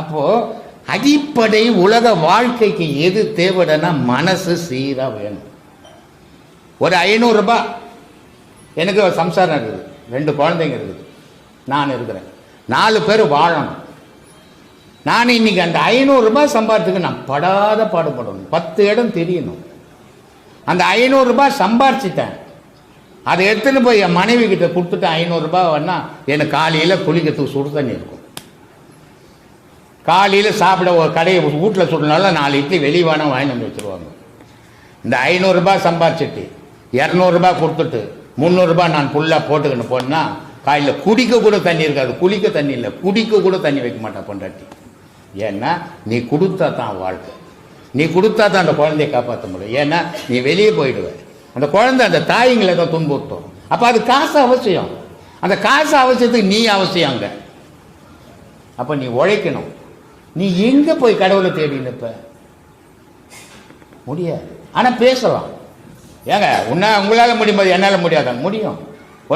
அப்போது அடிப்படை உலக வாழ்க்கைக்கு எது தேவைன்னா மனசு சீராக வேணும். ஒரு 500 ரூபாய் எனக்கு ஒரு சம்சாரம் இருக்குது, 2 குழந்தைங்க இருக்குது, நான் இருக்கிறேன், 4 பேர் வாழணும். நான் இன்னைக்கு அந்த 500 ரூபாய் சம்பாதித்துக்கு நான் படாத பாடுபடணும், 10 இடம் தெரியணும். அந்த 500 ரூபாய் சம்பாரிச்சிட்டேன், அதை எடுத்துன்னு போய் என் மனைவி கிட்ட கொடுத்துட்டு 500 ரூபாய் வேணா எனக்கு காலையில் குளிக்கிறதுக்கு சுடு தண்ணி இருக்கும். காலையில் சாப்பிட ஒரு கடையை வீட்டில் சுடுனால 4 இட்லி வெளியே வேணாம் வாங்கி வந்து வச்சுருவாங்க. இந்த 500 ரூபாய் சம்பாரிச்சிட்டு 200 ரூபாய் கொடுத்துட்டு 300 ரூபாய் நான் ஃபுல்லாக போட்டுக்கின்னு போனால் காலையில் குடிக்க கூட தண்ணி இருக்காது. குளிக்க தண்ணி இல்லை, குடிக்க கூட தண்ணி வைக்க மாட்டேன் பொண்டாட்டி. ஏன்னா நீ கொடுத்தா தான் வாழ்க்கை, நீ கொடுத்தா தான் அந்த குழந்தைய காப்பாற்ற முடியும். ஏன்னா நீ வெளியே போயிடுவேன், அந்த குழந்தை அந்த தாய்ங்களை தான் துன்புறுத்தும். அப்போ அது காசு அவசியம், அந்த காசு அவசியத்துக்கு நீ அவசியம் அங்கே. அப்போ நீ உழைக்கணும். நீ எங்கே போய் கடவுளை தேடினப்ப முடியாது. ஆனால் பேசலாம். ஏங்க உங்களால் முடியும்போது என்னால் முடியாதான்? முடியும்.